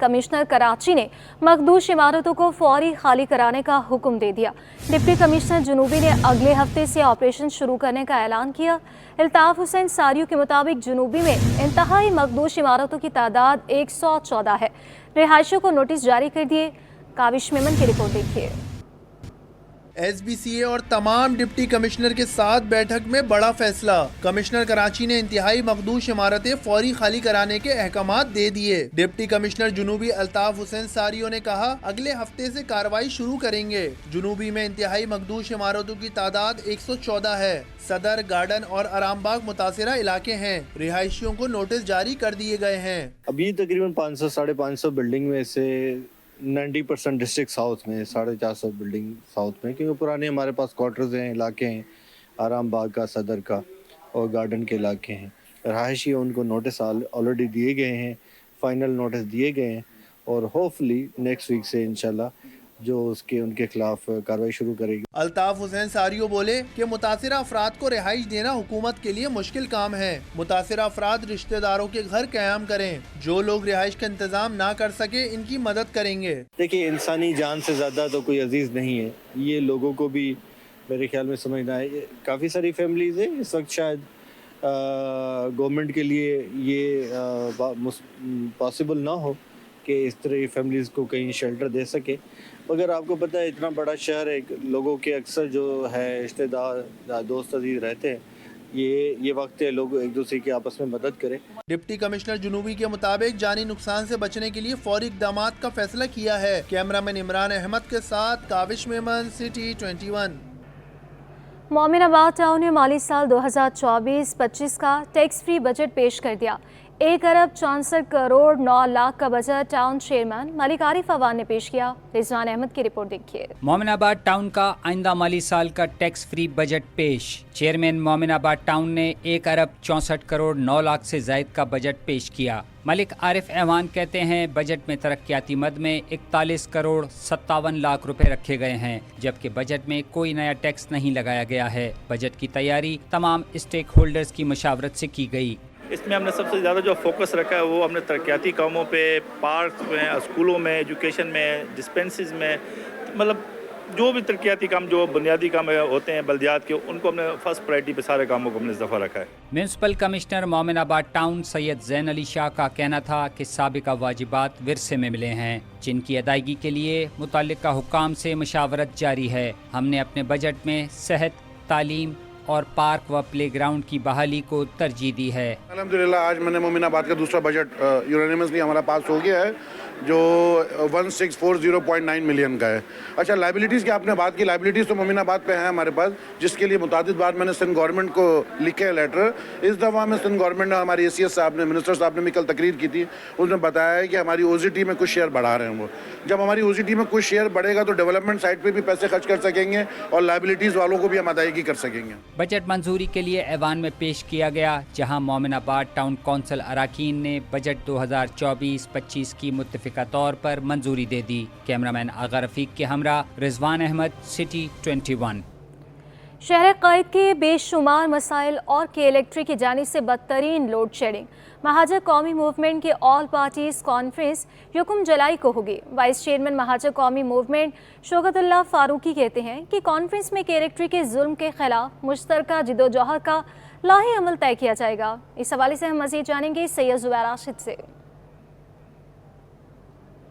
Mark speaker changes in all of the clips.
Speaker 1: Commissioner Karachi ने मखदूश इमारतों को फौरी खाली कराने का हुक्म दे दिया। डिप्टी कमिश्नर जुनूबी ने अगले हफ्ते से ऑपरेशन शुरू करने का ऐलान किया। अल्ताफ हुसैन सारियों के मुताबिक जुनूबी में इंतहाई मखदूश इमारतों की तादाद 114 है। रिहायशियों को नोटिस जारी कर दिए। काविश मेमन की रिपोर्ट देखिए।
Speaker 2: SBCA और तमाम डिप्टी कमिश्नर के साथ बैठक में बड़ा फैसला। कमिश्नर कराची ने इंतहाई मखदूश इमारतें फौरी खाली कराने के अहकामात दे दिए। डिप्टी कमिश्नर जुनूबी अल्ताफ हुसैन सारियों ने कहा, अगले हफ्ते से कार्रवाई शुरू करेंगे। जुनूबी में इंतहाई मखदूश इमारतों की तादाद 114 है। सदर, गार्डन और आरामबाग मुतासिरा इलाके हैं। रिहायशियों को नोटिस जारी कर दिए गए हैं।
Speaker 3: अभी तकरीबन 500-550 बिल्डिंग में से 90% डिस्ट्रिक्ट साउथ में, 450 बिल्डिंग साउथ में, क्योंकि पुराने हमारे पास क्वार्टर्स हैं, इलाके हैं, आराम बाग का, सदर का और गार्डन के इलाके हैं। रहायशी उनको नोटिस ऑलरेडी दिए गए हैं, फाइनल नोटिस दिए गए हैं और होपफुली नेक्स्ट वीक से इंशाल्लाह जो उनके खिलाफ कार्रवाई शुरू करेगी।
Speaker 2: अल्ताफ हुसैन सारियो बोले कि मुतासिरा अफराद को रिहाइश देना हुकूमत के लिए मुश्किल काम है। मुतासिरा अफराद रिश्तेदारों के घर क़याम करें। जो लोग रिहाइश का इंतजाम ना कर सके इनकी मदद करेंगे।
Speaker 3: देखिए, इंसानी जान से ज़्यादा तो कोई अजीज़ नहीं है। ये लोगों को भी मेरे ख्याल में समझना है। काफ़ी सारी फैमिलीज़ हैं इस वक्त, शायद गवर्नमेंट के लिए ये पॉसिबल ना हो कि इस तरह फैमिलीज़ को कहीं शेल्टर दे सके, मगर आपको पता है इतना बड़ा शहर है, लोगों के अक्सर जो है रिश्तेदार, दोस्त अजीज रहते हैं। ये वक्त है लोग एक दूसरे की आपस में मदद करें।
Speaker 2: डिप्टी कमिश्नर जुनूबी के मुताबिक जानी नुकसान से बचने के लिए फौरी इक़दामात का फैसला किया है। कैमरामैन इमरान अहमद के साथ काविश मेमन, सिटी 21।
Speaker 1: मोमिनाबाद टाउन ने माली साल 2024-25 का टैक्स फ्री बजट पेश कर दिया। 1 अरब 64 करोड़ 9 लाख का budget town chairman Malik Arif Awan ने पेश किया। रिजवान अहमद की रिपोर्ट देखिए।
Speaker 4: मोमिनाबाद टाउन का आइंदा माली साल का टैक्स फ्री बजट पेश। चेयरमैन मोमिनाबाद टाउन ने 1 अरब 64 करोड़ 9 लाख से जायद का बजट पेश किया। मलिक आरिफ अवान कहते हैं, बजट में तरक्याती मद में 41 करोड़ 57 लाख रुपए रखे गए हैं, जबकि बजट में कोई नया टैक्स नहीं लगाया गया है। बजट की तैयारी तमाम स्टेक होल्डर्स की मशावरत से की गई।
Speaker 5: इसमें हमने सबसे ज़्यादा जो फोकस रखा है वो हमने तरक्याती कामों पे, पार्क में, स्कूलों में, एजुकेशन में, डिस्पेंसरीज में, मतलब जो भी तरक्याती काम, जो बुनियादी काम होते हैं बल्दियात के, उनको हमने फर्स्ट प्रायोरिटी पे सारे कामों को हमने इस दफ़ा रखा है।
Speaker 4: Municipal commissioner Mominabad town Syed Jain Ali Shah का कहना था कि साबिका वाजिबात विरसे में मिले हैं, जिनकी अदायगी के लिए मुतल्लिका हुक्काम से मशावरत जारी है। हमने अपने बजट में सेहत, तालीम और पार्क व प्ले ग्राउंड की बहाली को तरजीह दी है।
Speaker 6: अल्हम्दुलिल्लाह आज मैंने मोमिनाबाद का दूसरा बजट यूनानिमसली हमारा पास हो गया है, जो 1640.9 मिलियन का है। अच्छा, लाइबिलिटीज़ की आपने बात की, लाइबिलिटीज़ तो मोमिनाबाद पे हैं हमारे पास, जिसके लिए मुतादिद बार मैंने सिंध गवर्नमेंट को लिखे है लेटर। इस दफ़ा में सिंध गवर्नमेंट ने, हमारी ACS साहब ने, मिनिस्टर साहब ने भी कल तकरीर की थी, उसने बताया है कि हमारी OZT में कुछ शेयर बढ़ा रहे हैं वो। जब हमारी OZT में कुछ शेयर बढ़ेगा तो डेवलपमेंट साइड पर भी पैसे खर्च कर सकेंगे और लाइबिलिटीज़ वालों को भी हम अदायगी कर सकेंगे।
Speaker 4: बजट मंजूरी के लिए ऐवान में पेश किया गया, जहां मोमिनाबाद टाउन कौंसिल अराकीन ने बजट 2024-25 की मुत्तफिका तौर पर मंजूरी दे दी। कैमरामैन आगा रफीक के हमरा रिजवान अहमद, सिटी 21।
Speaker 1: शहर क़ायद के बेशुमार मसाइल और के इलेक्ट्रिक की जानिब से बदतरीन लोड शेडिंग। महाजर कौमी मूवमेंट की ऑल पार्टीज कॉन्फ्रेंस यकम जुलाई को होगी। वाइस चेयरमैन महाजर कौमी मूवमेंट शौकतुल्लाह फारूकी कहते हैं कि कॉन्फ्रेंस में के इलेक्ट्रिक के जुल्म के खिलाफ मुश्तरका जिदोजहद का लाही अमल तय किया जाएगा। इस हवाले से हम मज़ीद जानेंगे सैयद ज़ुबैर राशिद से।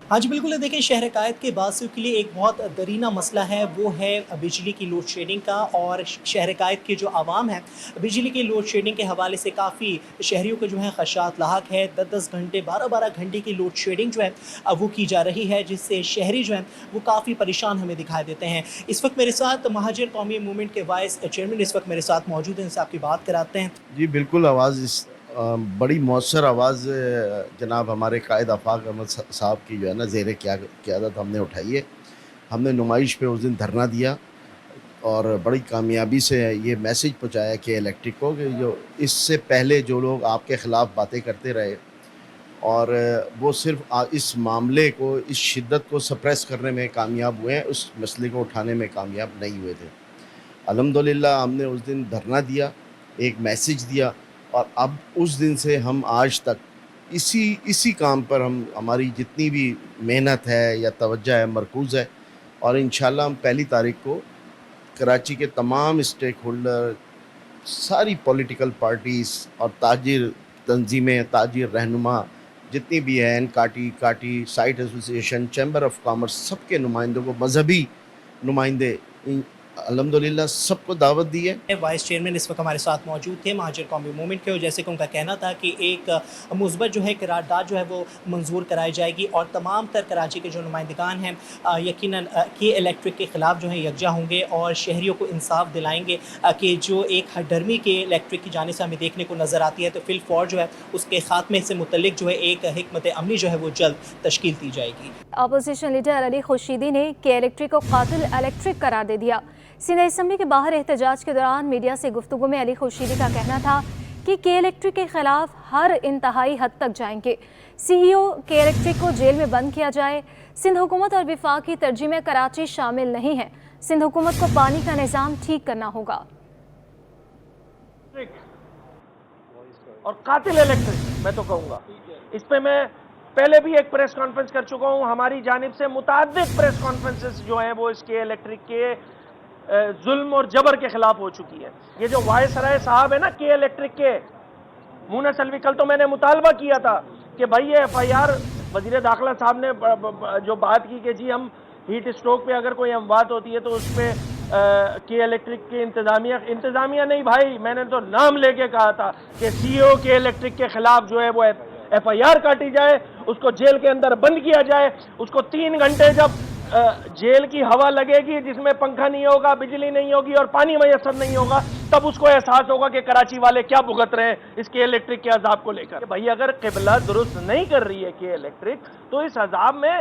Speaker 7: आज बिल्कुल देखिए, शहर क़ायद के बासियों के लिए एक बहुत दरीना मसला है, वो है बिजली की लोड शेडिंग का। और शहर क़ायद की जो आवाम है, बिजली की लोड शेडिंग के हवाले से काफ़ी शहरियों को जो है खदशात लाहक है। 10-10 घंटे, 12-12 घंटे की लोड शेडिंग जो है वो की जा रही है, जिससे शहरी जो है वो काफ़ी परेशान हमें दिखाई देते हैं। इस वक्त मेरे साथ महाजर कौमी मूवमेंट के वाइस चेयरमैन इस वक्त मेरे साथ मौजूद हैं, इनसे आपकी बात कराते हैं।
Speaker 8: जी बिल्कुल, आवाज़ बड़ी मौसर आवाज़ जनाब हमारे कायद आफाक अहमद साहब की जो है ना ज़ेर क़यादत हमने उठाई है। हमने नुमाइश पे उस दिन धरना दिया और बड़ी कामयाबी से ये मैसेज पहुंचाया कि इलेक्ट्रिक को, कि जो इससे पहले जो लोग आपके ख़िलाफ़ बातें करते रहे और वो सिर्फ इस मामले को, इस शिद्दत को सप्रेस करने में कामयाब हुए हैं, उस मसले को उठाने में कामयाब नहीं हुए थे। अल्हम्दुलिल्लाह हमने उस दिन धरना दिया, एक मैसेज दिया और अब उस दिन से हम आज तक اسی کام پر ہماری جتنی بھی محنت ہے یا توجہ ہے مرکوز ہے، اور انشاءاللہ ہم 1 تاریخ کو کراچی کے تمام اسٹیک ہولڈر، ساری پولیٹیکل پارٹیز اور تاجر تنظیمیں، تاجر رہنما جتنی بھی ہیں، KATI SITE association, chamber of commerce, سب کے نمائندوں کو، مذہبی نمائندے، الحمدللہ سب کو دعوت دی ہے۔
Speaker 7: وائس چیئرمین اس وقت ہمارے ساتھ موجود تھے مہاجر قومی موومنٹ کے، اور جیسے کہ ان کا کہنا تھا کہ ایک مثبت جو ہے قرارداد جو ہے وہ منظور کرائی جائے گی، اور تمام تر کراچی کے جو نمائندگان ہیں یقیناً کے الیکٹرک کے خلاف جو ہے یکجا ہوں گے، اور شہریوں کو انصاف دلائیں گے کہ جو ایک ہرڈرمی کے الیکٹرک کی جانب سے ہمیں دیکھنے کو نظر آتی ہے، تو فی الفور جو ہے اس کے خاتمے سے متعلق جو ہے ایک حکمت عملی جو ہے وہ جلد تشکیل دی جائے گی۔
Speaker 1: اپوزیشن لیڈر علی خورشیدی نے کے الیکٹرک کو قاتل الیکٹرک قرار دے دیا۔ سندھ اسمبلی کے باہر احتجاج کے دوران میڈیا سے گفتگو میں علی خورشیدی کا کہنا تھا کہ کے الیکٹرک کے خلاف ہر انتہائی حد تک جائیں گے۔ سی ای او کے الیکٹرک کو جیل میں بند کیا جائے۔ سندھ حکومت اور وفاق کی ترجیح میں کراچی شامل نہیں ہے۔ سندھ حکومت کو پانی کا نظام ٹھیک کرنا ہوگا۔
Speaker 9: اور قاتل الیکٹرک میں تو کہوں گا، اس پہ میں پہلے بھی ایک پریس کانفرنس کر چکا ہوں، ہماری جانب سے متعدد پریس کانفرنسز جو ہیں وہ اس کے الیکٹرک کے ظلم اور جبر کے خلاف ہو چکی ہے۔ یہ جو وائس رائے صاحب ہے نا کے الیکٹرک کے، مونا سلوی، کل تو میں نے مطالبہ کیا تھا کہ بھائی یہ ایف آئی آر، وزیر داخلہ صاحب نے جو بات کی کہ جی ہم ہیٹ اسٹروک پہ اگر کوئی اموات ہوتی ہے تو اس پہ کے الیکٹرک کے انتظامیہ نہیں بھائی، میں نے تو نام لے کے کہا تھا کہ سی او کے الیکٹرک کے خلاف جو ہے وہ ایف آئی آر کاٹی جائے، اس کو جیل کے اندر بند کیا جائے، اس کو 3 گھنٹے جب جیل کی ہوا لگے گی جس میں پنکھا نہیں ہوگا، بجلی نہیں ہوگی اور پانی میسر نہیں ہوگا، تب اس کو احساس ہوگا کہ کراچی والے کیا بھگت رہے ہیں اس کے الیکٹرک کے عذاب کو لے کر۔ بھائی اگر قبلہ درست نہیں کر رہی ہے کہ الیکٹرک، تو اس عذاب میں،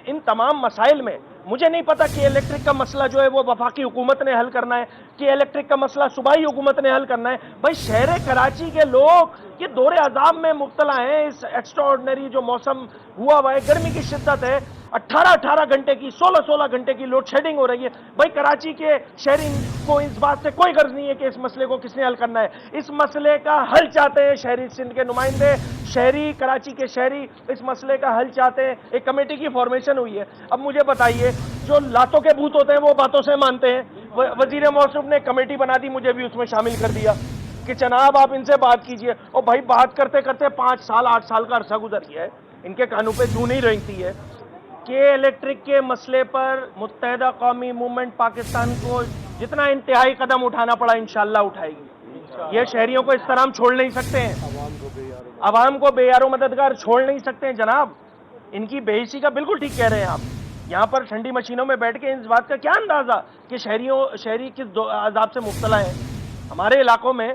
Speaker 9: ان تمام مسائل میں، مجھے نہیں پتا کہ الیکٹرک کا مسئلہ جو ہے وہ وفاقی حکومت نے حل کرنا ہے کہ الیکٹرک کا مسئلہ صوبائی حکومت نے حل کرنا ہے۔ بھائی شہر کراچی کے لوگ یہ دور عذاب میں مبتلا ہیں، اس ایکسٹرا آرڈنری جو موسم ہوا ہوا ہے، گرمی کی شدت ہے، 18 گھنٹے کی، 16 گھنٹے کی لوڈ شیڈنگ ہو رہی ہے۔ بھائی کراچی کے شہری کو اس بات سے کوئی غرض نہیں ہے کہ اس مسئلے کو کس نے حل کرنا ہے، اس مسئلے کا حل چاہتے ہیں شہری سندھ کے نمائندے، شہری کراچی کے شہری اس مسئلے کا حل چاہتے ہیں۔ ایک کمیٹی کی فارمیشن ہوئی ہے۔ اب مجھے بتائیے، جو لاتوں کے بھوت ہوتے ہیں وہ باتوں سے مانتے ہیں، وزیر موصوف نے کمیٹی بنا دی، مجھے بھی اس میں شامل کر دیا کہ جناب آپ ان سے بات کیجئے، اور بھائی بات کرتے کرتے 5 سال 8 سال کا عرصہ گزر گیا ہے، ان کے کانوں پہ جوں نہیں رہتی ہے کہ الیکٹرک کے مسئلے پر متحدہ قومی موومنٹ پاکستان کو جتنا انتہائی قدم اٹھانا پڑا انشاءاللہ اٹھائے گی۔ یہ شہریوں کو اس طرح ہم چھوڑ نہیں سکتے ہیں، عوام کو بے یار و مددگار چھوڑ نہیں سکتے ہیں جناب۔ ان کی بے حسی کا بالکل ٹھیک کہہ رہے ہیں آپ۔ یہاں پر ٹھنڈی مشینوں میں بیٹھ کے اس بات کا کیا اندازہ کہ شہری کس عذاب سے مبتلا ہے۔ ہمارے علاقوں میں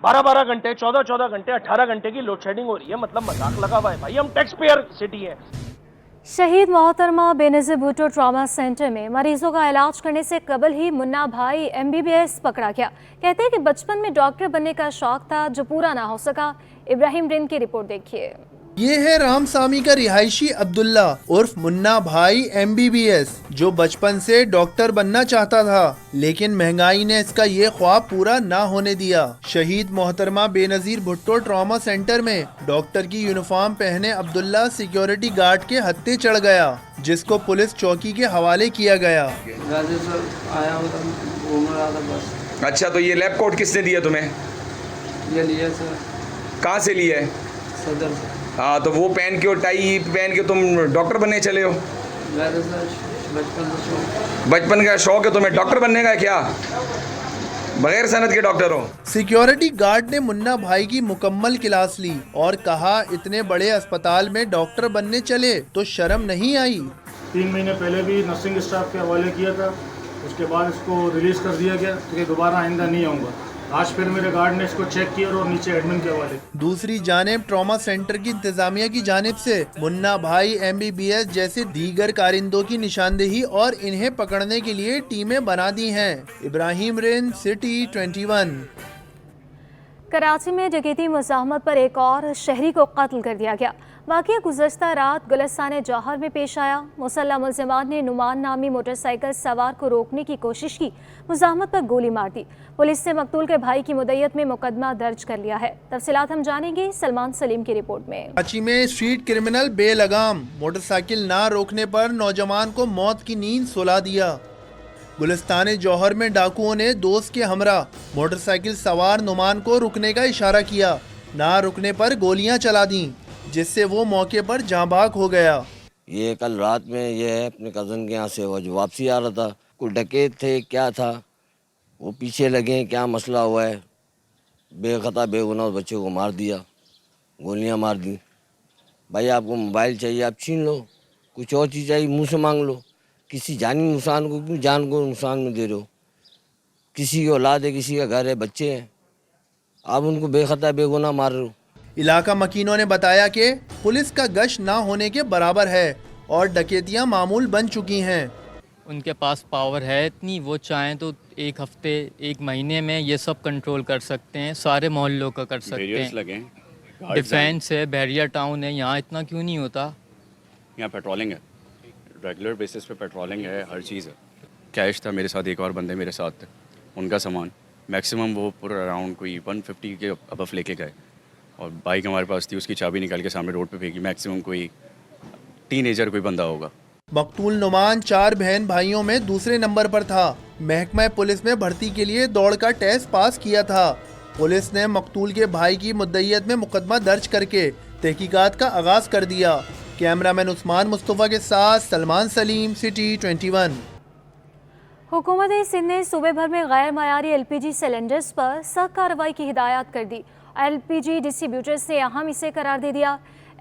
Speaker 9: 12 گھنٹے، 14 گھنٹے، 18 گھنٹے کی لوڈ شیڈنگ ہو رہی ہے، مطلب مذاق لگا ہوا ہے بھائی، ہم ٹیکس پیئر سٹی ہیں۔
Speaker 1: شہید محترمہ بے نظیر بھٹو ٹراما سینٹر میں مریضوں کا علاج کرنے سے قبل ہی منا بھائی MBBS پکڑا گیا۔ کہتے ہیں کہ بچپن میں ڈاکٹر بننے کا شوق تھا جو پورا نہ ہو سکا۔ ابراہیم رند کی رپورٹ دیکھیے۔
Speaker 2: یہ ہے رام سامی کا رہائشی عبداللہ عرف منا بھائی MBBS، جو بچپن سے ڈاکٹر بننا چاہتا تھا لیکن مہنگائی نے اس کا یہ خواب پورا نہ ہونے دیا۔ شہید محترمہ بے نظیر بھٹو ٹراما سینٹر میں ڈاکٹر کی یونیفارم پہنے عبداللہ سیکیورٹی گارڈ کے ہتھے چڑھ گیا، جس کو پولیس چوکی کے حوالے کیا گیا۔
Speaker 10: اچھا، تو یہ لیب کوٹ کس نے دیا تمہیں؟
Speaker 11: یہ لیا سر۔
Speaker 10: کہاں سے لیا ہے؟
Speaker 11: صدر سے۔
Speaker 10: ہاں، تو وہ پہن کے اور ٹائی پہن کے تم ڈاکٹر بننے چلے ہو؟ بچپن کا شوق ہے تمہیں ڈاکٹر بننے کا؟ کیا بغیر صنعت کے ڈاکٹر ہو؟
Speaker 2: سیکیورٹی گارڈ نے منا بھائی کی مکمل کلاس لی اور کہا اتنے بڑے اسپتال میں ڈاکٹر بننے چلے تو شرم نہیں آئی؟
Speaker 12: 3 مہینے پہلے بھی نرسنگ اسٹاف کے حوالے کیا تھا، اس کے بعد اس کو ریلیز کر دیا گیا کہ دوبارہ آئندہ نہیں آؤں گا۔ آج پھر میرے گارڈ نے اس کو چیک کیا اور نیچے ایڈمن کے حوالے۔
Speaker 2: دوسری جانب ٹراما سینٹر کی انتظامیہ کی جانب سے منا بھائی MBBS جیسے دیگر کارندوں کی نشاندہی اور انہیں پکڑنے کے لیے ٹیمیں بنا دی ہیں۔ ابراہیم رند، سٹی 21۔
Speaker 1: کراچی میں ڈکیتی مزاحمت پر ایک اور شہری کو قتل کر دیا گیا۔ واقعہ گزشتہ رات گلستان جوہر میں پیش آیا۔ مسلح ملزمان نے نعمان نامی موٹر سائیکل سوار کو روکنے کی کوشش کی، مزاحمت پر گولی مار دی۔ پولیس نے مقتول کے بھائی کی مدعیت میں مقدمہ درج کر لیا ہے۔ تفصیلات ہم جانیں گے سلمان سلیم کی رپورٹ میں۔
Speaker 2: کراچی میں اسٹریٹ کرمنل بے لگام، موٹر سائیکل نہ روکنے پر نوجوان کو موت کی نیند سلا دیا۔ گلستان جوہر میں ڈاکوؤں نے دوست کے ہمراہ موٹر سائیکل سوار نعمان کو رکنے کا اشارہ کیا، نہ رکنے پر گولیاں چلا دیں، جس سے وہ موقع پر جاں بحق ہو گیا۔
Speaker 13: یہ کل رات میں یہ ہے اپنے کزن کے یہاں سے وہ جو واپسی آ رہا تھا، کوئی ڈکیت تھے کیا تھا، وہ پیچھے لگے، کیا مسئلہ ہوا ہے، بے خطا بے گناہ اس بچے کو مار دیا، گولیاں مار دیں۔ بھائی آپ کو موبائل چاہیے آپ چھین لو، کچھ اور چیز چاہیے منہ سے مانگ لو، کسی جانی نقصان کو کیوں جان کو نقصان میں دے رہے ہو؟ کسی کی اولاد ہے، کسی کا گھر ہے، بچے ہیں، آپ ان کو بے خطا بے گناہ مار رہے ہو۔
Speaker 2: علاقہ مکینوں نے بتایا کہ پولیس کا گشت نہ ہونے کے برابر ہے اور ڈکیتیاں معمول بن چکی ہیں۔
Speaker 14: ان کے پاس پاور ہے اتنی، وہ چاہیں تو ایک ہفتے ایک مہینے میں یہ سب کنٹرول کر سکتے ہیں، سارے محلوں کا کر سکتے ہیں۔ ڈیفینس ہے، بحریہ ٹاؤن ہے، یہاں اتنا کیوں نہیں ہوتا؟
Speaker 15: یہاں پیٹرولنگ ہے، ریگولر بیسس پہ پیٹرولنگ ہے، ہر چیز ہے۔ کیش تھا میرے ساتھ، ایک اور بندے میرے ساتھ تھے، ان کا سامان میکسیمم وہ پورا اراؤنڈ کوئی 150 کے ابف لے کے گئے، اور بائک ہمارے پاس تھی، اس کی چابی نکال کے سامنے روڈ پہ پھینکی، میکسیمم کوئی ٹین ایجر کوئی بندہ ہوگا۔
Speaker 2: مقتول نعمان 4 بہن بھائیوں میں دوسرے نمبر پر تھا۔ محکمہ پولیس میں بھرتی کے لیے دوڑ کا ٹیسٹ پاس کیا تھا۔ پولیس نے مقتول کے بھائی کی مدعیت میں مقدمہ درج کر کے تحقیقات کا آغاز کر دیا۔ کیمرامین عثمان مصطفیٰ کے ساتھ سلمان سلیم، سٹی 21۔
Speaker 1: حکومت سندھ نے صوبے بھر میں غیر معیاری LPG سلنڈرز پر سخت کارروائی کی ہدایات کر دی۔ LPG ڈسٹریبیوٹرز نے اہم اسے قرار دے دیا۔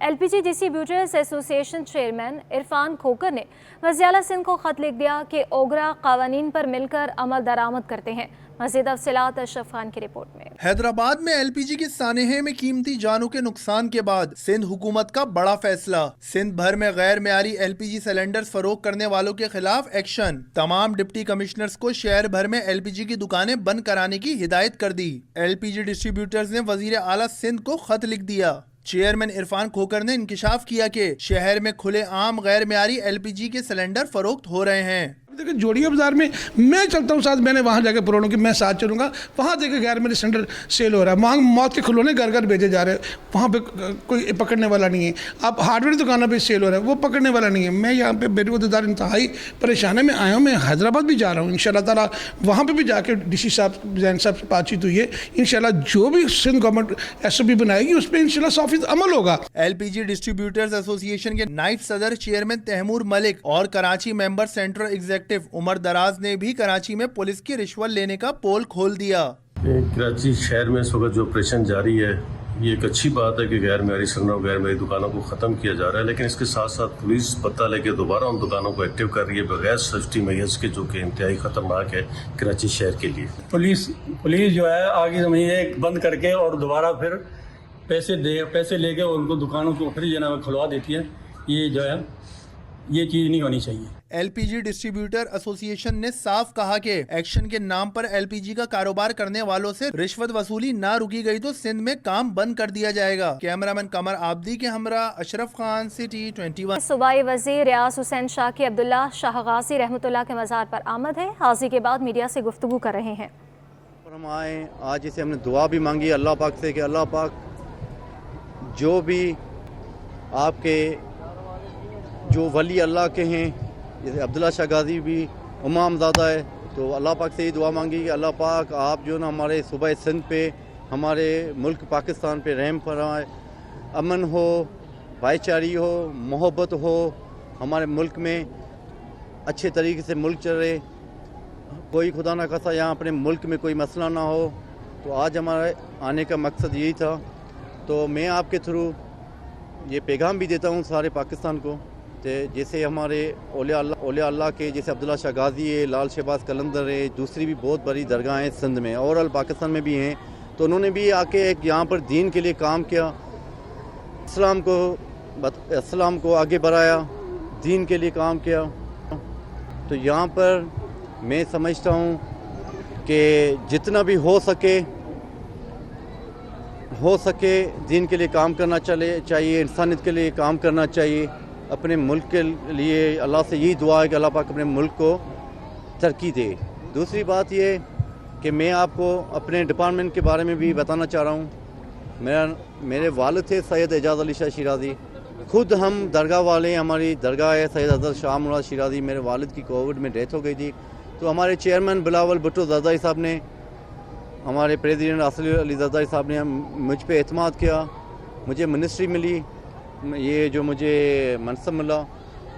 Speaker 1: LPG ڈسٹریبیوٹرز ایسوسی ایشن چیئرمین عرفان کھوکر نے وزیر اعلیٰ سندھ کو خط لکھ دیا کہ اوگرا قوانین پر مل کر عمل درآمد کرتے ہیں۔ مزید تفصیلات اشرف خان کی رپورٹ میں۔
Speaker 2: حیدرآباد میں LPG کے سانحے میں قیمتی جانوں کے نقصان کے بعد سندھ حکومت کا بڑا فیصلہ۔ سندھ بھر میں غیر معیاری LPG سلنڈرز فروخت کرنے والوں کے خلاف ایکشن۔ تمام ڈپٹی کمشنرز کو شہر بھر میں LPG کی دکانیں بند کرانے کی ہدایت کر دی۔ LPG ڈسٹریبیوٹرز نے وزیر اعلیٰ سندھ کو خط لکھ دیا۔ چیئرمین عرفان کھوکر نے انکشاف کیا کہ شہر میں کھلے عام غیر معیاری LPG کے سلنڈر فروخت ہو رہے ہیں۔
Speaker 16: دیکھیں جوڑیہ بازار میں میں چلتا ہوں ساتھ، میں نے وہاں جا کے پروڑوں کہ میں ساتھ چلوں گا، وہاں دیکھیں غیر معیاری سلنڈر سیل ہو رہا ہے، وہاں موت کے کھلونے گھر گھر بھیجے جا رہے ہیں، وہاں پہ کوئی پکڑنے والا نہیں ہے۔ اب ہارڈ ویئر دکانوں پہ سیل ہو رہا ہے، وہ پکڑنے والا نہیں ہے۔ میں یہاں پہ بے روزگار انتہائی پریشانی میں آیا ہوں، میں حیدرآباد بھی جا رہا ہوں انشاءاللہ تعالیٰ، وہاں پہ بھی جا کے ڈی سی صاحب زین صاحب سے بات چیت ہوئی ہے، انشاءاللہ جو بھی سندھ گورنمنٹ SOP بنائے گی اس پہ انشاءاللہ 100% عمل ہوگا۔
Speaker 2: LPG ڈسٹریبیوٹرز ایسوسی ایشن کے نائب صدر چیئرمین تیمور ملک اور کراچی ممبر سینٹرل ایگزیکٹو عمر دراز نے بھی کراچی میں پولیس کی رشوت لینے کا پول کھول دیا۔
Speaker 17: کراچی شہر میں اس وقت جو آپریشن جاری ہے، یہ ایک اچھی بات ہے کہ غیر معیاری سلنڈر اور غیر معیاری دکانوں کو ختم کیا جا رہا ہے، لیکن اس کے ساتھ ساتھ پولیس پتہ لے کے دوبارہ ان دکانوں کو ایکٹیو کر رہی ہے بغیر سیفٹی میئرز کے، جو کہ انتہائی خطرناک ہے کراچی شہر کے لیے۔
Speaker 18: پولیس جو ہے آگے زمین بند کر کے اور دوبارہ پھر پیسے لے کے ان کو دکانوں کو پھر جناب کھلوا دیتی ہے، یہ جو ہے یہ چیز نہیں ہونی چاہیے۔
Speaker 2: LPG ڈسٹریبیوٹر ایسوسی ایشن نے صاف کہا کہ ایکشن کے نام پر LPG کا کاروبار کرنے والوں سے رشوت وصولی نہ رکی گئی تو سندھ میں کام بند کر دیا جائے گا۔ کیمرامین قمر آبدی کے ہمراہ اشرف خان، سٹی 21۔
Speaker 1: صوبائی وزیر ریاض حسین شاہ کی عبداللہ شاہ غازی رحمۃ اللہ کے مزار پر آمد ہے۔ حاضری کے بعد میڈیا سے گفتگو کر رہے ہیں۔
Speaker 19: ہم آئے آج اسے ہم نے دعا بھی مانگی اللہ پاک سے کہ اللہ پاک جو بھی آپ کے جو ولی اللہ کے ہیں، جیسے عبداللہ شاہ غازی بھی امام زادہ ہے، تو اللہ پاک سے یہ دعا مانگی کہ اللہ پاک آپ جو نا ہمارے صوبہ سندھ پہ، ہمارے ملک پاکستان پہ رحم فرمائے، امن ہو، بھائی چاری ہو، محبت ہو، ہمارے ملک میں اچھے طریقے سے ملک چلے، کوئی خدا نہ خاصا یہاں اپنے ملک میں کوئی مسئلہ نہ ہو۔ تو آج ہمارے آنے کا مقصد یہی تھا، تو میں آپ کے تھرو یہ پیغام بھی دیتا ہوں سارے پاکستان کو، جیسے ہمارے اولیاء اللہ کے جیسے عبداللہ شاہ غازی ہے، لال شہباز قلندر ہے، دوسری بھی بہت بڑی درگاہیں ہیں سندھ میں اور پاکستان میں بھی ہیں، تو انہوں نے بھی آ کے ایک یہاں پر دین کے لیے کام کیا، اسلام کو آگے بڑھایا، دین کے لیے کام کیا۔ تو یہاں پر میں سمجھتا ہوں کہ جتنا بھی ہو سکے हो सके दीन के लिए काम करना चाहिए, इंसानियत के लिए काम करना चाहिए। अपने मुल्क के लिए अल्लाह से यही दुआ है कि अल्लाह पाक अपने मुल्क को तरक्की दे। दूसरी बात ये कि मैं आपको अपने डिपार्टमेंट के बारे में भी बताना चाह रहा हूँ। मेरे वालिद थे सैयद एजाज़ अली शाह शिराज़ी, खुद हम दरगाह वाले, हमारी दरगाह है सैयद हज़रत शाह मुराद शिराज़ी। मेरे वालिद की कोविड में डेथ हो गई थी, तो हमारे चेयरमैन बिलावल भुट्टो ज़रदारी साहब ने, हमारे प्रेसिडेंट असली अली ज़रदारी साहब ने मुझ पे एतमाद किया, मुझे मिनिस्ट्री मिली, ये जो मुझे मनसब मिला।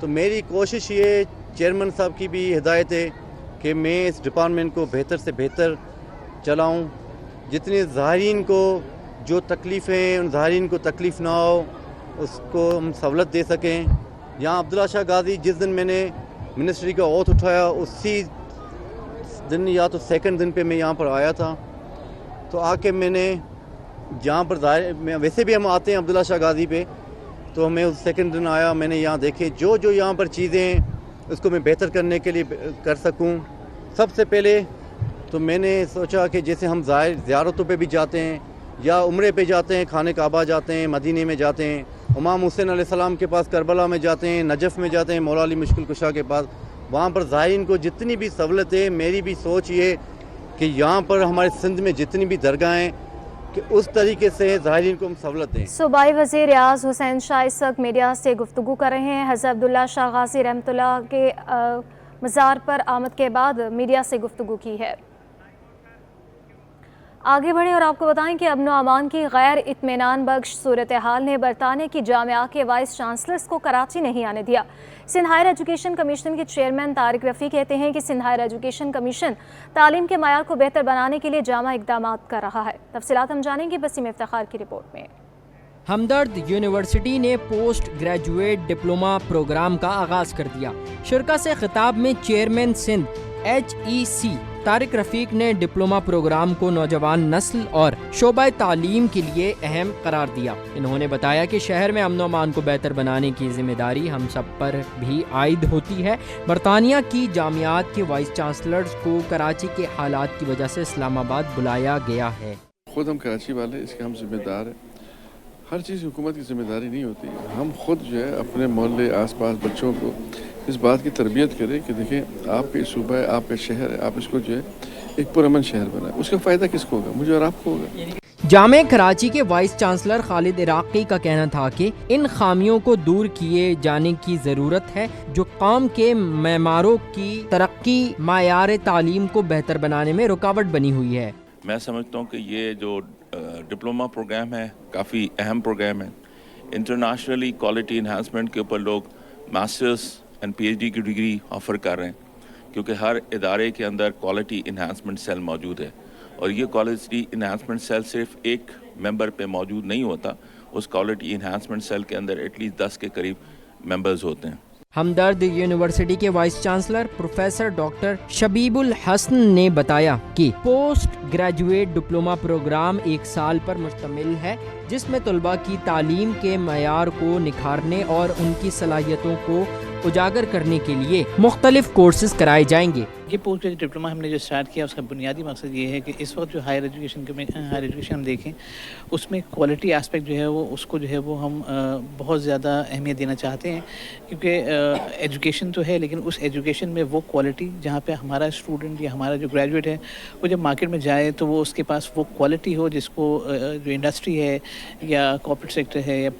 Speaker 19: तो मेरी कोशिश ये चेयरमैन साहब की भी हिदायत है कि मैं इस डिपार्टमेंट को बेहतर से बेहतर चलाऊं, जितने ज़ाहिरीन को जो तकलीफ़ें हैं उन ज़ाहिरीन को तकलीफ़ ना हो, उसको हम सहूलत दे सकें। यहाँ अब्दुल्ला शाह गाजी जिस दिन मैंने मिनिस्ट्री का ओथ उठाया उसी दिन या तो सेकंड दिन पे मैं यहाँ पर आया था। तो आके मैंने यहाँ पर वैसे भी हम आते हैं अब्दुल्ला शाह गाजी पे, तो मैं उस सेकंड दिन आया, मैंने यहाँ देखे जो जो यहाँ पर चीज़ें हैं उसको मैं बेहतर करने के लिए कर सकूँ। सबसे पहले तो मैंने सोचा कि जैसे हम ज़ियारतों पे भी जाते हैं या उम्रे पे जाते हैं, खाने काबा जाते हैं, मदीने में जाते हैं, इमाम हुसैन अलैहिस्सलाम के पास करबला में जाते हैं, नजफ़ में जाते हैं, मौला अली मुश्किल कुशा के पास, वहाँ पर ज़ाहिरीन को जितनी भी सहूलत है, मेरी भी सोच ये कि यहाँ पर हमारे सिंध में जितनी भी दरगाहें कि उस तरीके से ज़ाहिरीन को हम सहूलत दें।
Speaker 1: सूबाई वज़ीर रियाज़ हुसैन शाह इस वक्त मीडिया से गुफ्तगू कर रहे हैं। हज़रत अब्दुल्ला शाह गाज़ी रहमतुल्लाह के मज़ार पर आमद के बाद मीडिया से गुफ्तगू की है। आगे बढ़ें और आपको बताएं कि अमन व अमान की गैर इत्मीनान बख्श सूरत हाल ने बरतानिया की जामिया के वाइस चांसलर्स को कराची नहीं आने दिया। सिंध हायर एजुकेशन कमीशन के चेयरमैन तारिक रफ़ी कहते हैं कि सिंध हायर एजुकेशन कमीशन तालीम के मयार को बेहतर बनाने के लिए जामा इक़दाम कर रहा है। तफसीलात हम जानेंगे बसीम इफ्तिखार की रिपोर्ट में।
Speaker 20: हमदर्द यूनिवर्सिटी ने पोस्ट ग्रेजुएट डिप्लोमा प्रोग्राम का आगाज़ कर दिया। शुरा से खिताब में चेयरमैन सिंध HEC तारिक रफ़ीक ने डिप्लोमा प्रोग्राम को नौजवान नस्ल और शोबा तालीम के लिए अहम करार दिया। इन्होंने बताया कि शहर में अमन व अमान को बेहतर बनाने की जिम्मेदारी हम सब पर भी आयद होती है। बरतानिया की जामियात के वाइस चांसलर्स को कराची के हालात की वजह से इस्लामाबाद बुलाया गया है।
Speaker 21: खुद हम कराची वाले, इसके हम जिम्मेदार हैं। हर चीज़ हुकूमत की जिम्मेदारी नहीं होती है। हम खुद जो है अपने मोहल्ले आसपास बच्चों को इस बात की तरबियत करें कि देखें आपके सूबा है, आपका शहर है, आप इसको जो है एक पुरअमन शहर बनाएं। उसका फ़ायदा किसको होगा? मुझे और आपको होगा।
Speaker 20: जामे कराची के वाइस चांसलर खालिद इराकी का कहना था कि इन खामियों को दूर किए जाने की ज़रूरत है जो कौम के मेमारों की तरक्की मायार तालीम को बेहतर बनाने में रुकावट बनी हुई है।
Speaker 22: मैं समझता हूँ कि ये जो डिप्लोमा प्रोग्राम है काफ़ी अहम प्रोग्राम है। इंटरनेशनली क्वालिटी इन्हांसमेंट के ऊपर लोग मास्टर्स एंड PhD की डिग्री ऑफ़र कर रहे हैं, क्योंकि हर इदारे के अंदर क्वालिटी इन्हांसमेंट सेल मौजूद है और ये क्वालिटी इन्हांसमेंट सेल सिर्फ एक मेंबर पे मौजूद नहीं होता, उस क्वालिटी इन्हांसमेंट सेल के अंदर एटलीस्ट 10 के करीब मेंबर्स होते हैं।
Speaker 20: हमदर्द यूनिवर्सिटी के vice chancellor professor doctor Shabibul Hasan ने बताया कि पोस्ट ग्रेजुएट डिप्लोमा प्रोग्राम 1 साल पर मुश्तमिल है, जिसमें तलबा की तालीम के मयार को निखारने और उनकी सलाहियतों को उजागर करने के लिए मुख्तलिफ कोर्सेज कराए जाएंगे।
Speaker 23: ये पोस्ट ग्रेजुएट डिप्लोमा हमने जो स्टार्ट किया उसका बुनियादी मकसद ये है कि इस वक्त जो हायर एजुकेशन हम देखें उसमें क्वालिटी एस्पेक्ट जो है वो उसको जो है वो हम बहुत ज़्यादा अहमियत देना चाहते हैं, क्योंकि एजुकेशन तो है लेकिन उस एजुकेशन में वो क्वालिटी जहाँ पे हमारा स्टूडेंट या हमारा जो ग्रेजुएट है वो जब मार्केट में जाए तो वो उसके पास वो क्वालिटी हो जिसको जो इंडस्ट्री है या कॉर्पोरेट सेक्टर है या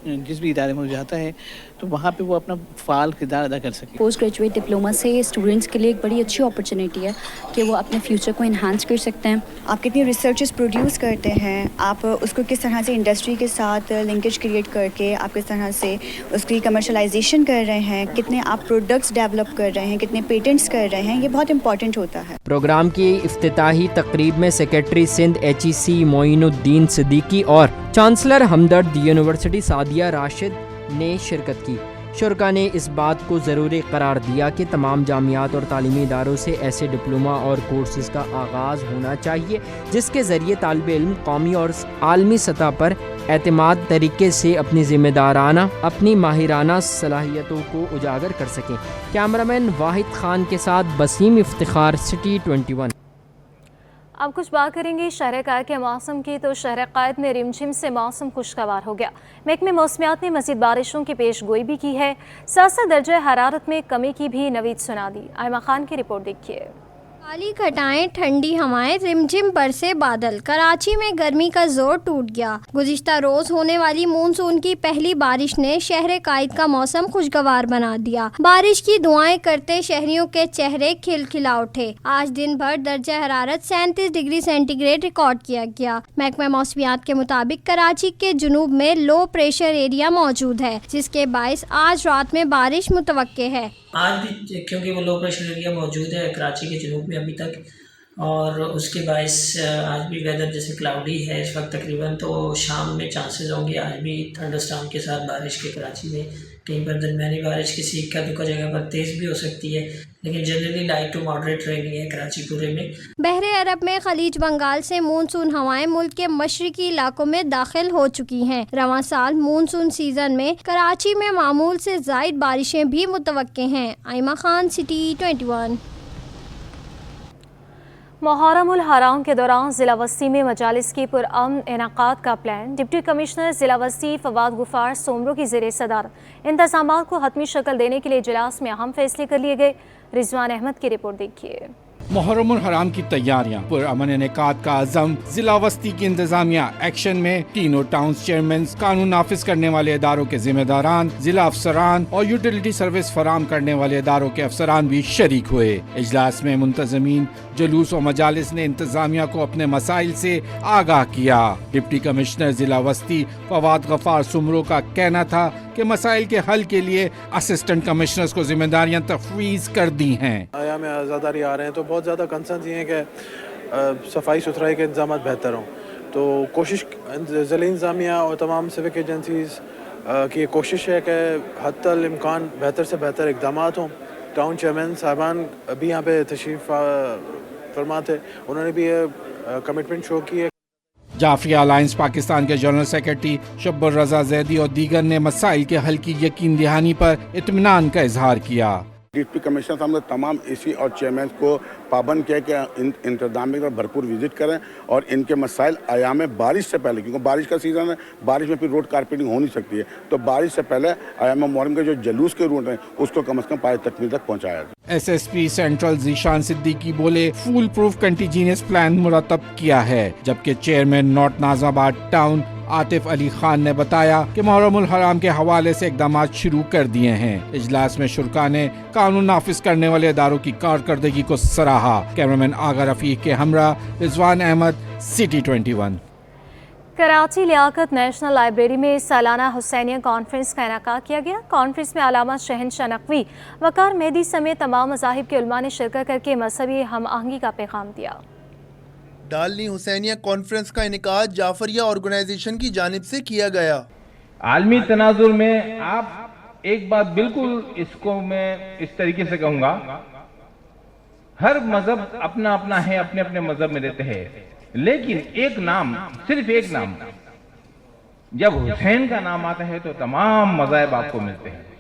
Speaker 23: जिस भी इदारे में वो जाता है तो वहाँ पे वो अपना फ़ाल किरदार अदा कर सके।
Speaker 24: पोस्ट ग्रेजुएट डिप्लोमा से स्टूडेंट्स के लिए एक बड़ी अच्छी अपॉर्चुनिटी है कि वो अपने फ्यूचर को इन्हांस कर सकते हैं। आप कितनी रिसर्चेस प्रोड्यूस करते हैं, आप उसको किस तरह से इंडस्ट्री के साथ लिंकेज क्रिएट करके आप किस तरह से उसकी कमर्शलाइजेशन कर रहे हैं, कितने आप प्रोडक्ट्स डेवलप कर रहे हैं, कितने पेटेंट्स कर रहे हैं, ये बहुत इंपॉर्टेंट होता है।
Speaker 20: प्रोग्राम की इफ्तिताही तकरीब में सेक्रेटरी सिंध HEC मोइनुद्दीन सिद्दीकी और चांसलर हमदर्द यूनिवर्सिटी सादिया राशिद ने शिरकत की। शुरा ने इस बात को ज़रूरी करार दिया कि तमाम जामियात और तालीमी इदारों से ऐसे डिप्लोमा और कोर्सेज़ का आगाज़ होना चाहिए जिसके ज़रिए तालिब इल्म कौमी और आलमी सतह पर एतमाद तरीके से अपनी ज़िम्मेदाराना अपनी माहिराना सलाहियतों को उजागर कर सकें। कैमरामैन वाहिद खान के साथ बसीम इफ्तिखार, सिटी 21।
Speaker 1: अब कुछ बात करेंगे शहर कायद के मौसम की। तो शहर कायद में रिमझिम से मौसम खुशगवार हो गया। महकमे मौसमियात ने मज़ीद बारिशों की पेश गोई भी की है। साथ साथ दर्जा हरारत में कमी की भी नवीद सुना दी। आयमा खान की रिपोर्ट देखिए।
Speaker 3: काली घटाएं, ठंडी हवाएं, रिमझिम बरसे बादल। कराची में गर्मी का जोर टूट गया। गुज़िश्ता रोज होने वाली मानसून की पहली बारिश ने शहर कायद का मौसम खुशगवार बना दिया। बारिश की दुआएं करते शहरियों के चेहरे खिलखिला उठे। आज दिन भर दर्जा हरारत 37 डिग्री सेंटीग्रेड रिकॉर्ड किया गया। महकमा मौसमियात के मुताबिक कराची के जुनूब में लो प्रेशर एरिया मौजूद है, जिसके बायस आज रात में बारिश मुतवक्के है।
Speaker 4: आज भी क्योंकि वो लो प्रेशर एरिया मौजूद है कराची के जनूब में अभी तक, और उसके बायस आज भी वेदर जैसे क्लाउडी है इस वक्त तकरीबन, तो शाम में चांसेस होंगे आज भी थंडरस्टॉर्म के साथ बारिश के कराची में। कहीं पर दरमियानी बारिश किसी इक्का दुक्का जगह पर तेज़ भी हो सकती है, लेकिन जनरली लाइट टू मॉडरेट रेनी है कराची पूरे में।
Speaker 3: बहरे अरब में खलीज बंगाल से मानसून हवाएं मुल्क के मशरकी इलाकों में दाखिल हो चुकी हैं। रवां साल मानसून सीजन में कराची में मामूल से ज़ायद बारिशें भी मुतवक्के हैं। आयमा खान, सिटी 21।
Speaker 1: मुहर्रम उल हराम के दौरान ज़िला वस्ती में मजालिस की पुरअमन इनेकाद का प्लान। डिप्टी कमिश्नर ज़िला वस्ती फवाद गुफार सोमरो की ज़ेर सदारत इंतज़ामात को हतमी शक्ल देने के लिए इजलास में अहम फैसले कर लिए गए। रिजवान अहमद की रिपोर्ट देखिए।
Speaker 5: मुहर्रम उल हराम की तैयारियां, पुरअमन इनेकाद का अज़म, जिला वस्ती की इंतजामिया एक्शन में। तीनों टाउन चेयरमैन, कानून नाफिज करने वाले इदारों के जिम्मेदारान, जिला अफसरान और यूटिलिटी सर्विस फराम करने वाले इदारों के अफसरान भी शरीक हुए। इजलास में मुंतज़मीन, जुलूस और मजालिस ने इंतजामिया को अपने मसाइल से आगाह किया। डिप्टी कमिश्नर जिला वस्ती फवाद गफार सुमरो का कहना था कि मसाइल के हल के लिए असिस्टेंट कमिश्नर्स को जिम्मेदारियां तफवीज़ कर दी हैं।
Speaker 6: आया में आज़ादारी आ रहे हैं तो बहुत ज़्यादा कंसर्न ये हैं कि सफाई सुथराई के इंतजाम बेहतर हों, तो कोशिश ज़िला इंतजामिया और तमाम सिविक एजेंसीज़ की कोशिश है कि हद्दल इम्कान बेहतर से बेहतर इक़दाम हों। टाउन चेयरमैन साहबान अभी यहाँ पे तशरीफ़ फरमा थे, उन्होंने भी ये कमिटमेंट शो की है।
Speaker 5: जाफरिया अलायंस पाकिस्तान के जनरल सेक्रेटरी शब्बुर रज़ा ज़ैदी और दीगर ने मसाइल के हल की यकीन दहानी पर इत्मीनान का इजहार किया।
Speaker 25: डिप्टी कमिश्नर साहब ने तमाम एसी और चेयरमैन को पाबंद किया कि इंतजाम की भरपूर विजिट करें और इनके मसाइल आयाम बारिश से पहले, क्योंकि बारिश का सीज़न है, बारिश में फिर रोड कारपेटिंग हो नहीं सकती है, तो बारिश से पहले आयाम मुहर्रम के जो जलूस के रूट हैं उसको कम से कम पाए तकमील तक पहुँचाया जाए।
Speaker 5: SSP सेंट्रल ज़ीशान सिद्दीकी बोले फूल प्रूफ कंटीजीनियस प्लान मुरतब किया है, जबकि chairman north Nazimabad town Atif Ali Khan ने बताया कि मुहर्रम उल हराम के हवाले से इक़दाम शुरू कर दिए हैं। इजलास में शुरका ने कानून नाफिज करने वाले इदारों की कारकर्दगी को सराहा। कैमरामैन आगा रफ़ीक के हमरा Rizwan Ahmed, city 21।
Speaker 1: Karachi Liaquat national library में सालाना हुसैनिया कॉन्फ्रेंस का इनेकाद किया गया। कॉन्फ्रेंस में अल्लामा शहनशाह नकवी, वकार मेहदी समेत तमाम मज़ाहिब के उलमा ने शिरकत करके मजहबी हम आहंगी का पैगाम दिया।
Speaker 2: डालनी हुसैनिया कॉन्फ्रेंस का इनेकाद जाफरिया ऑर्गेनाइजेशन की जानिब से किया गया।
Speaker 26: आलमी तनाजुर में आप एक बात बिल्कुल, इसको मैं इस तरीके से कहूंगा, हर मजहब अपना अपना है, अपने अपने मजहब में रहते हैं, लेकिन एक नाम, सिर्फ एक नाम, जब हुसैन का नाम आता है तो तमाम मज़ाहिब आपको मिलते हैं।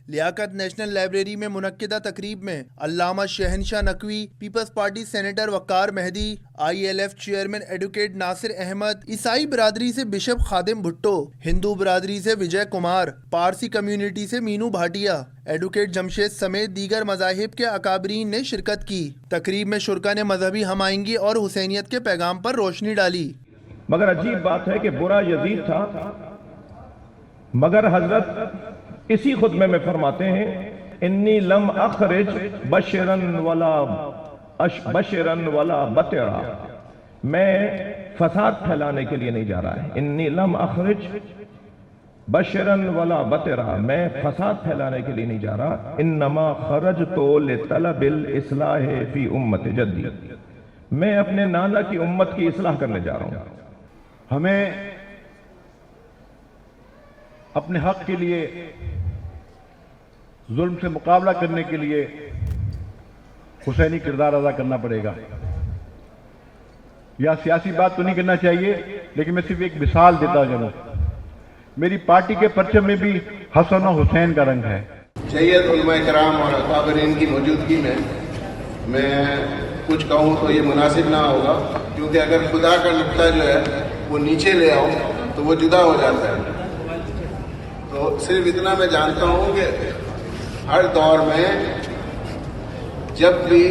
Speaker 2: लियाकत नेशनल लाइब्रेरी में मुनक्किदा तकरीब में Allama Shahenshah Naqvi, Peoples Party senator Waqar Mehdi, ILF chairman advocate Nasir Ahmed, ईसाई बिरादरी से बिशप खादिम भुट्टो, हिंदू बिरादरी से विजय कुमार, पारसी कम्युनिटी से मीनू भाटिया, एडवोकेट जमशेद समेत दीगर मज़ाहिब के अकाबरीन ने शिरकत की। तकरीब में शुरका ने मजहबी हमायंगी और हुसैनियत के पैगाम पर रोशनी डाली।
Speaker 26: मगर अजीब बात है कि बुरा यजीद था, मगर हजरत इसी खुतबे में फरमाते हैं, इन्नी लम अखरिज बशरन वाला बतेरा, मैं फसाद फैलाने के लिए नहीं जा रहा है। इन्नी लम अखरिज बशरन वाला बतेरा, मैं फसाद फैलाने के लिए नहीं जा रहा। इन्नमा खरज तो लितलबिल इस्लाह फी उम्मत जद्दी, मैं अपने नाना की उम्मत की इस्लाह करने जा रहा हूं। हमें अपने हक के लिए, जुल्म से मुकाबला करने के लिए हुसैनी किरदार अदा करना पड़ेगा। या सियासी बात तो नहीं करना चाहिए, लेकिन मैं सिर्फ एक मिसाल देता चलूं। मेरी पार्टी के परचम में भी हसन और हुसैन का रंग है।
Speaker 27: सैयद उलमा-ए-किराम और अकाबरीन की मौजूदगी में मैं
Speaker 7: कुछ कहूँ तो ये मुनासिब ना होगा, क्योंकि अगर खुदा का नुक्ता जो है वो नीचे ले आओ तो वो जुदा हो जाता है। तो सिर्फ इतना मैं जानता हूँ कि हर दौर में जब भी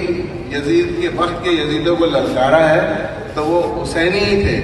Speaker 7: यजीद के वक्त के यजीदों को ललकारा है तो वो हुसैनी ही थे।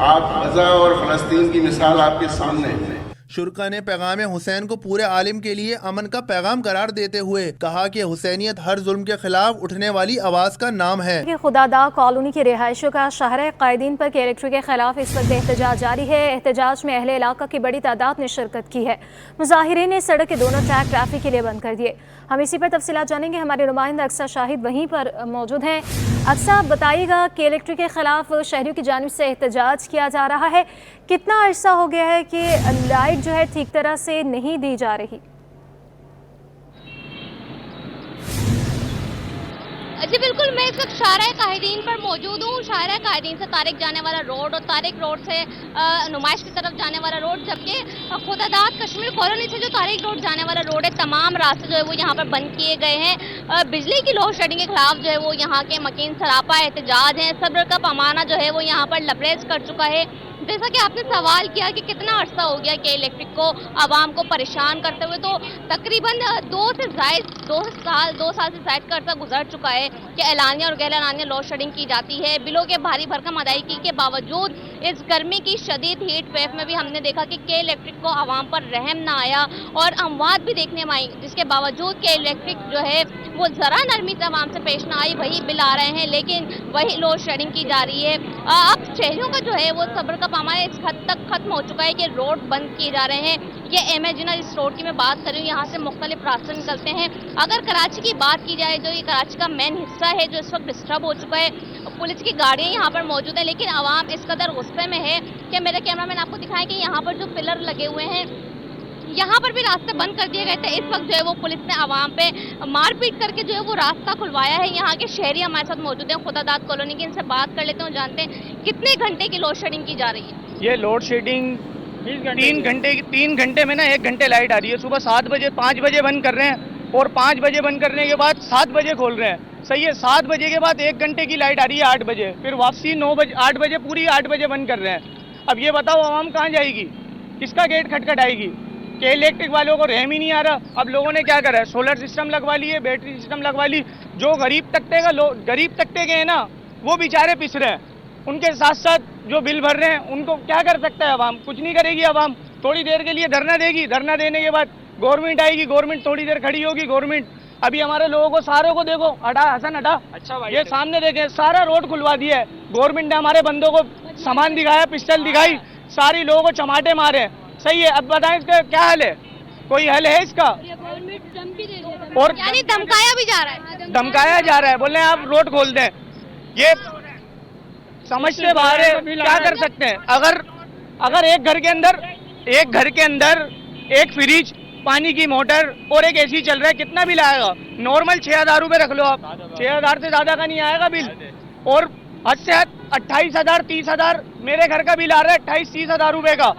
Speaker 7: आप गजा और फ़लस्तीन की मिसाल आपके सामने है।
Speaker 2: शुरा ने पैगाम हुसैन को पूरे आलम के लिए अमन का पैगाम करार देते हुए कहा कि हुसैनियत हर जुल्म के खिलाफ उठने वाली आवाज़ का नाम है।
Speaker 1: खुदादा कॉलोनी के रिहायशों का शहर कायदीन पर के के खिलाफ इस वक्त एहतजाज जारी है। एहतजाज में अहले इलाका की बड़ी तादाद ने शिरकत की है। मुजाहिरीन ने सड़क के दोनों ट्रैक ट्रैफिक के लिए बंद कर दिए। हम इसी पर तफसीलात जानेंगे, हमारे नुमाइंदा अक्सा शाहिद वहीं पर मौजूद हैं। अक्सा, बताइएगा कि इलेक्ट्रिक के खिलाफ शहरियों की जानिब से एहतजाज किया जा रहा है, कितना अरसा हो गया है कि लाइट जो है ठीक तरह से नहीं दी जा रही?
Speaker 8: जी बिल्कुल, मैं इस वक्त शाहराह कायदीन पर मौजूद हूँ। शाहराह कायदीन से तारिक जाने वाला रोड और तारिक रोड से नुमाइश की तरफ जाने वाला रोड, जबकि खुदादाद कश्मीर कॉलोनी से जो तारिक रोड जाने वाला रोड है, तमाम रास्ते जो है वो यहाँ पर बंद किए गए हैं। बिजली की लोड शेडिंग के खिलाफ जो है वो यहाँ के मकीन सरापा एहतजाज हैं। सब्र का पैमाना जो है वो यहाँ पर लबरेज कर चुका है। जैसा कि आपने सवाल किया कि कितना अरसा हो गया कि इलेक्ट्रिक को आवाम को परेशान करते हुए, तो तकरीबन 2 साल से ज़ायद का अरसा गुजर चुका है कि एलानिया और गैर एलानिया लोड शेडिंग की जाती है। बिलों के भारी भरकम अदायगी के बावजूद इस गर्मी की शदीद हीट वेव में भी हमने देखा कि इलेक्ट्रिक को आवाम पर रहम ना आया और अमवात भी देखने में आई, जिसके बावजूद के इलेक्ट्रिक जो है वो ज़रा नरमी से आवाम से पेश ना आई। वही बिल आ रहे हैं लेकिन वही लोड शेडिंग की जा रही है। अब शहरियों का जो है वो सब्र का पैमाना इस हद तक खत्म हो चुका है कि रोड बंद किए जा रहे हैं। ये इमेजिना इस रोड की मैं बात कर रही हूँ, यहाँ से मुख्तलिफ रास्ते निकलते हैं। अगर कराची की बात की जाए, जो ये कराची का मेन हिस्सा है जो इस वक्त डिस्टर्ब हो चुका है, पुलिस की गाड़ियाँ यहाँ पर मौजूद है, लेकिन आवाम इस कदर गुस्से में है कि मेरे कैमरामैन आपको दिखाएं कि यहाँ पर जो पिलर लगे हुए हैं, यहाँ पर भी रास्ते बंद कर दिए गए थे। इस वक्त जो है वो पुलिस ने आवाम पे मारपीट करके जो है वो रास्ता खुलवाया है। यहाँ के शहरी हमारे साथ मौजूद हैं खुदादाद कॉलोनी के, इनसे बात कर लेते हैं, जानते हैं कितने घंटे की लोड शेडिंग की जा रही है।
Speaker 9: ये लोड शेडिंग 3 घंटे में ना 1 घंटे लाइट आ रही है। सुबह 7 बजे 5 बजे बंद कर रहे हैं और 5 बजे बंद करने के बाद 7 बजे खोल रहे हैं। सही है, 7 बजे के बाद 1 घंटे की लाइट आ रही है 8 बजे, फिर वापसी 8 बजे पूरी 8 बजे बंद कर रहे हैं। अब ये बताओ आवाम कहाँ जाएगी, किसका गेट खटखटाएगी? कि इलेक्ट्रिक वालों को रहम ही नहीं आ रहा। अब लोगों ने क्या करा है, सोलर सिस्टम लगवा लिए, बैटरी सिस्टम लगवा ली। जो गरीब तबके के हैं ना, वो बेचारे पिस रहे हैं। उनके साथ साथ जो बिल भर रहे हैं उनको क्या कर सकता है आवाम? कुछ नहीं करेगी आवाम। थोड़ी देर के लिए धरना देगी, धरना देने के बाद गवर्नमेंट आएगी, गवर्नमेंट थोड़ी देर खड़ी होगी। गवर्नमेंट अभी हमारे लोगों को सारों को देखो, हटा हसन हटा, अच्छा भाई, ये सामने देखें, सारा रोड खुलवा दिया है गवर्नमेंट ने। हमारे बंदों को सामान दिखाया, पिस्टल दिखाई, सारी लोगों को चमाटे मारे। सही है, अब बताएं इसका क्या हल है? कोई हल है इसका? और
Speaker 8: यानी धमकाया भी जा रहा है,
Speaker 9: धमकाया जा रहा है, बोल रहे हैं आप रोड खोल दें। ये समझ से बाहर है, क्या कर सकते हैं? अगर एक घर के अंदर एक फ्रिज, पानी की मोटर और एक एसी चल रहा है, कितना बिल आएगा? नॉर्मल 6,000 रुपये रख लो आप, 6,000 से ज्यादा का नहीं आएगा बिल। और हद से हद 28,000 30,000 मेरे घर का बिल आ रहा है, 28-30,000 रुपये का।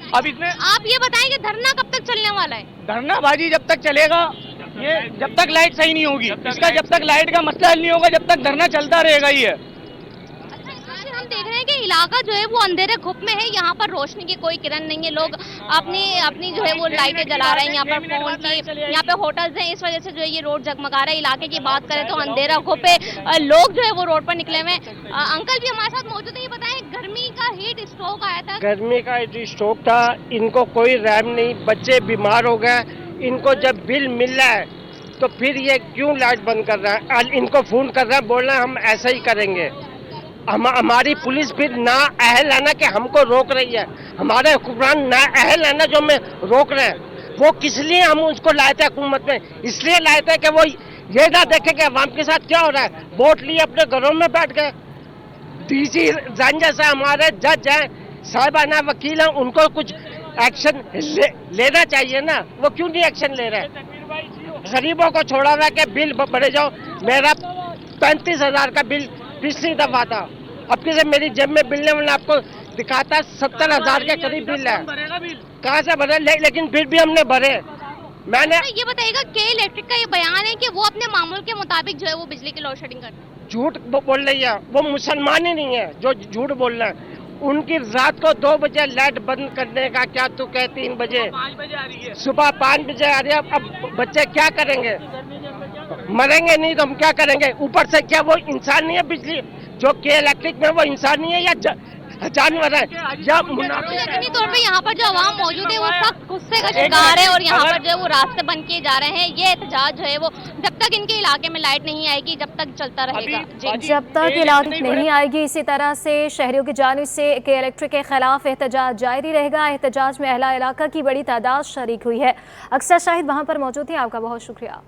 Speaker 9: अब इसमें
Speaker 8: आप ये बताएं कि धरना कब तक चलने वाला है?
Speaker 9: धरना बाजी जब तक चलेगा, ये जब तक लाइट सही नहीं होगी, इसका जब तक लाइट का मसला हल नहीं होगा, जब तक धरना चलता रहेगा ही है।
Speaker 8: हम देख रहे हैं कि इलाका जो है वो अंधेरे घुप में है, यहाँ पर रोशनी की कोई किरण नहीं है। लोग अपनी जो है वो लाइटें जला रहे हैं, यहाँ पर फोन की, यहाँ पे होटल्स हैं, इस वजह से जो है ये रोड जगमगा रहा है। इलाके की बात करें तो अंधेरा घुप है, लोग जो है वो रोड पर निकले हुए हैं। अंकल भी हमारे साथ मौजूद है, ये बताएं गर्मी का हीट स्ट्रोक आया था।
Speaker 10: गर्मी का स्ट्रोक था, इनको कोई रहम नहीं, बच्चे बीमार हो गए। इनको जब बिल मिल रहा है तो फिर ये क्यों लाइट बंद कर रहा है? इनको फोन कर रहा है, बोल रहे हैं हम ऐसा ही करेंगे। हमारी पुलिस फिर ना अहल है ना कि हमको रोक रही है, हमारे हुक्मरान ना अहल है ना जो हमें रोक रहे हैं। वो किस लिए हम उसको लाए थे हुकूमत में? इसलिए लाए थे कि वो ये ना देखे कि अवाम के साथ क्या हो रहा है। वोट लिए अपने घरों में बैठ गए। डीसी जन जैसे हमारे जज हैं, साहिबाना वकील हैं, उनको कुछ एक्शन लेना चाहिए ना, वो क्यों नहीं एक्शन ले रहे? गरीबों को छोड़ा हुआ कि बिल बढ़े जाओ। मेरा 35,000 का बिल पिछली दफा था, अब किसे मेरी जेब में बिल ने आपको दिखाता 70,000 के करीब बिल है। कहाँ से भरे? लेकिन फिर भी हमने भरे। मैंने
Speaker 8: ये बताइएगा के इलेक्ट्रिक का ये बयान है कि वो अपने मामूल के मुताबिक जो है वो बिजली की लोड शेडिंग करते हैं।
Speaker 10: झूठ बोल रही है, वो मुसलमान ही नहीं है जो झूठ बोल रहे हैं। उनकी रात को 2 बजे लाइट बंद करने का क्या तू कहे 3 बजे,
Speaker 9: 5 बजे आ रही है,
Speaker 10: सुबह 5 बजे आ रही है। अब बच्चे क्या करेंगे, मरेंगे नहीं तो हम क्या करेंगे। ऊपर से क्या वो इंसान नहीं है, बिजली जो के इलेक्ट्रिक में वो इंसान नहीं है या जानवर है। जब
Speaker 8: यकीनी तौर पे यहाँ पर जो आवाम मौजूद है वो सख्त गुस्से का शिकार है और यहाँ पर जो है वो रास्ते बंद किए जा रहे हैं। ये एहतजाज जो है वो जब तक इनके इलाके में लाइट नहीं आएगी जब तक चलता रहेगा।
Speaker 1: जब तक इलाके नहीं आएगी इसी तरह से शहरियों की जानिब से के इलेक्ट्रिक के खिलाफ एहतजाज जारी रहेगा। एहतजाज में अहला इलाका की बड़ी तादाद शरीक हुई है। अक्सर शाहिद वहाँ पर मौजूद है, आपका बहुत शुक्रिया।